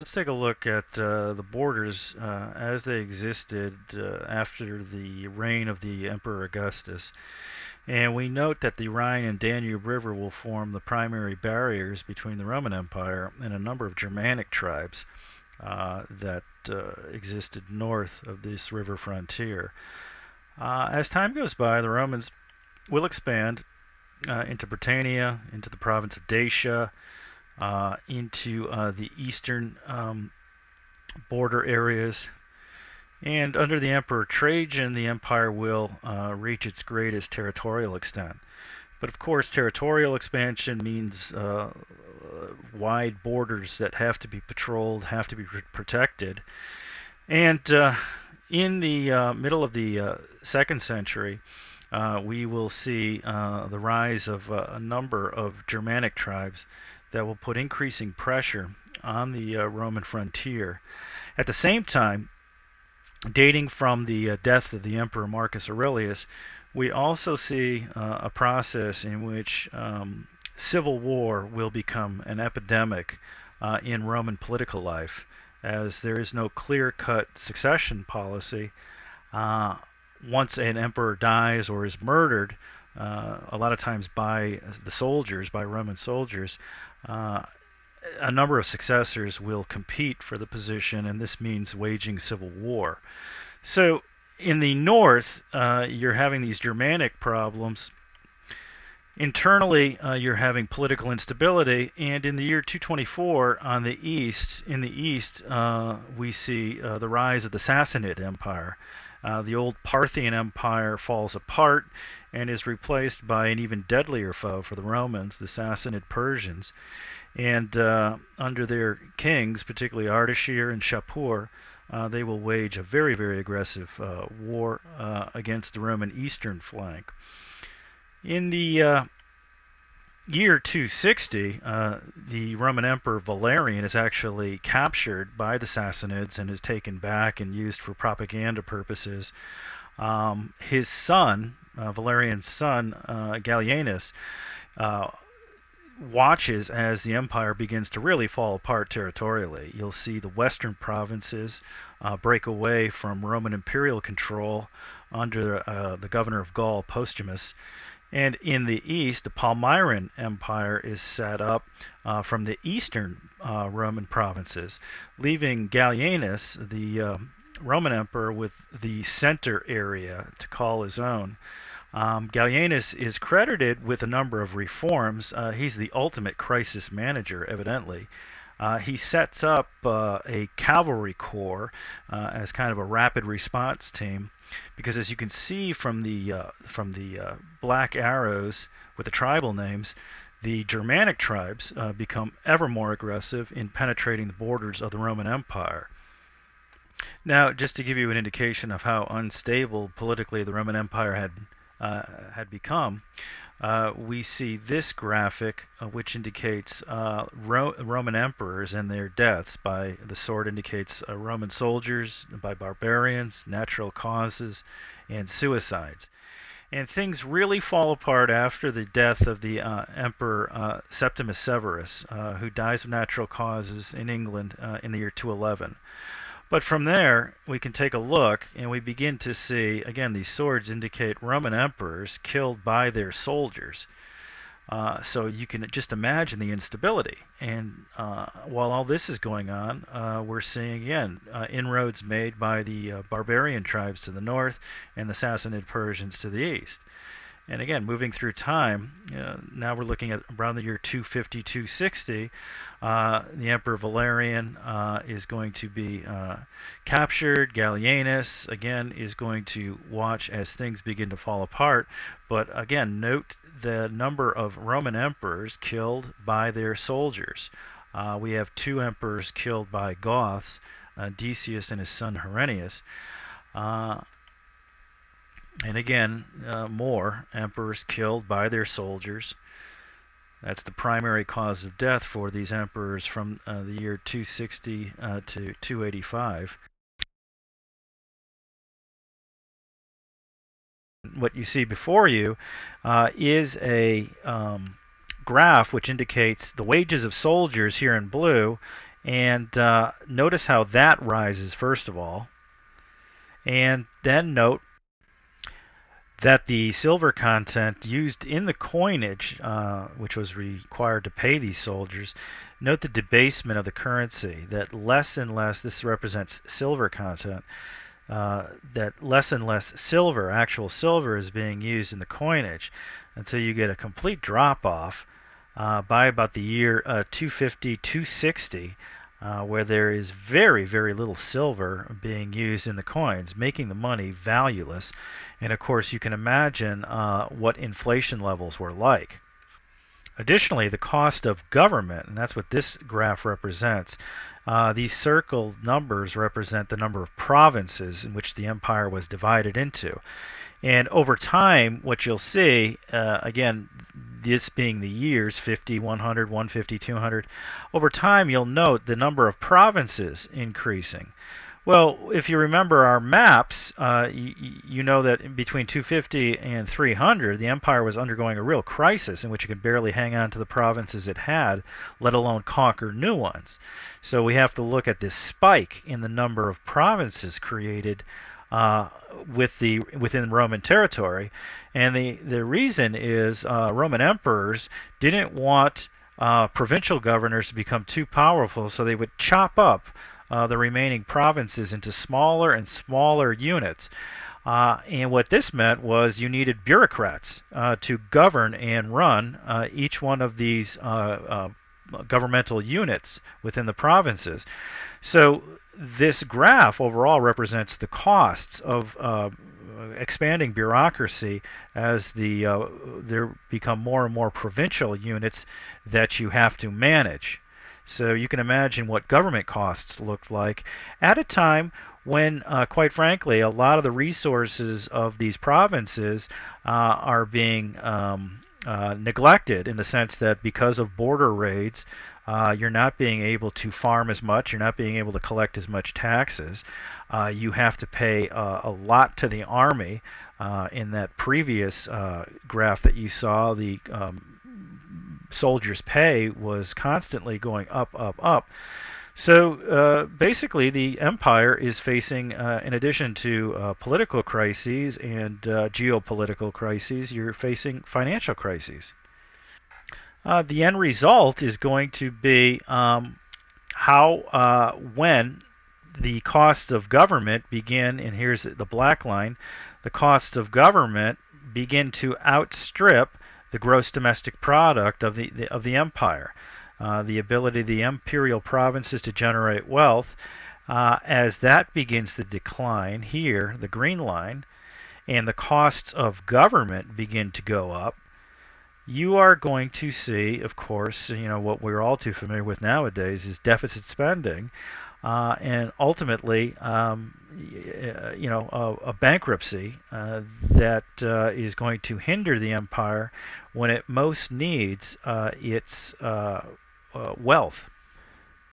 Let's take a look at the borders as they existed after the reign of the Emperor Augustus. And we note that the Rhine and Danube River will form the primary barriers between the Roman Empire and a number of Germanic tribes that existed north of this river frontier. As time goes by, the Romans will expand into Britannia, into the province of Dacia, into the eastern border areas. And under the Emperor Trajan, the empire will reach its greatest territorial extent. But of course, territorial expansion means wide borders that have to be patrolled, have to be protected. And in the middle of the 2nd century, we will see the rise of a number of Germanic tribes that will put increasing pressure on the Roman frontier. At the same time, dating from the death of the Emperor Marcus Aurelius, we also see a process in which civil war will become an epidemic in Roman political life, as there is no clear-cut succession policy. Once an emperor dies or is murdered, a lot of times by the soldiers, by Roman soldiers, a number of successors will compete for the position, and this means waging civil war. So in the north, you're having these Germanic problems. Internally, you're having political instability, and in the year 224 on the east, in the east, we see the rise of the Sassanid Empire. The old Parthian Empire falls apart and is replaced by an even deadlier foe for the Romans, the Sassanid Persians. And under their kings, particularly Ardashir and Shapur, they will wage a very, very aggressive war against the Roman eastern flank. In the year 260, the Roman Emperor Valerian is actually captured by the Sassanids and is taken back and used for propaganda purposes. His son, Valerian's son, Gallienus, watches as the empire begins to really fall apart territorially. You'll see the western provinces break away from Roman imperial control under the governor of Gaul, Postumus. And in the east, the Palmyran Empire is set up from the eastern Roman provinces, leaving Gallienus, the Roman emperor, with the center area to call his own. Gallienus is credited with a number of reforms. He's the ultimate crisis manager, evidently. He sets up a cavalry corps as kind of a rapid response team, because as you can see from the black arrows with the tribal names, the Germanic tribes become ever more aggressive in penetrating the borders of the Roman Empire. Now, just to give you an indication of how unstable politically the Roman Empire had become, we see this graphic, which indicates Roman emperors and their deaths. By the sword indicates Roman soldiers, by barbarians, natural causes, and suicides. And things really fall apart after the death of the Emperor Septimus Severus, who dies of natural causes in England in the year 211. But from there, we can take a look, and we begin to see, again, these swords indicate Roman emperors killed by their soldiers. So you can just imagine the instability. And while all this is going on, we're seeing, again, inroads made by the barbarian tribes to the north and the Sassanid Persians to the east. And again, moving through time, now we're looking at around the year 250, 260. The Emperor Valerian is going to be captured. Gallienus, again, is going to watch as things begin to fall apart. But again, note the number of Roman emperors killed by their soldiers. We have 2 emperors killed by Goths, Decius and his son Herennius. And again, more emperors killed by their soldiers. That's the primary cause of death for these emperors from the year 260 to 285. What you see before you is a graph which indicates the wages of soldiers here in blue And notice how that rises first of all. And then note that the silver content used in the coinage, which was required to pay these soldiers, note the debasement of the currency, that less and less, this represents silver content, that less and less silver, actual silver, is being used in the coinage until you get a complete drop-off by about the year 250, 260, where there is very, very little silver being used in the coins, making the money valueless. And of course, you can imagine what inflation levels were like. Additionally, the cost of government, and that's what this graph represents, these circled numbers represent the number of provinces in which the empire was divided into. And over time, what you'll see, again, this being the years, 50, 100, 150, 200, over time you'll note the number of provinces increasing. Well, if you remember our maps, you know that between 250 and 300, the empire was undergoing a real crisis in which it could barely hang on to the provinces it had, let alone conquer new ones. So we have to look at this spike in the number of provinces created within Roman territory, and the reason is Roman emperors didn't want provincial governors to become too powerful, so they would chop up the remaining provinces into smaller and smaller units. And what this meant was you needed bureaucrats to govern and run each one of these governmental units within the provinces. So this graph overall represents the costs of expanding bureaucracy as there become more and more provincial units that you have to manage. So you can imagine what government costs looked like at a time when, quite frankly, a lot of the resources of these provinces are being neglected, in the sense that because of border raids, you're not being able to farm as much, you're not being able to collect as much taxes. You have to pay a lot to the army. In that previous graph that you saw, the soldiers' pay was constantly going up, up, up. So basically, the empire is facing, in addition to political crises and geopolitical crises, you're facing financial crises. The end result is going to be when the costs of government begin, and here's the black line, the costs of government begin to outstrip the gross domestic product of the empire. The ability of the imperial provinces to generate wealth, as that begins to decline here, the green line, and the costs of government begin to go up, you are going to see, of course, what we're all too familiar with nowadays is deficit spending, and ultimately, a bankruptcy that is going to hinder the empire when it most needs its wealth.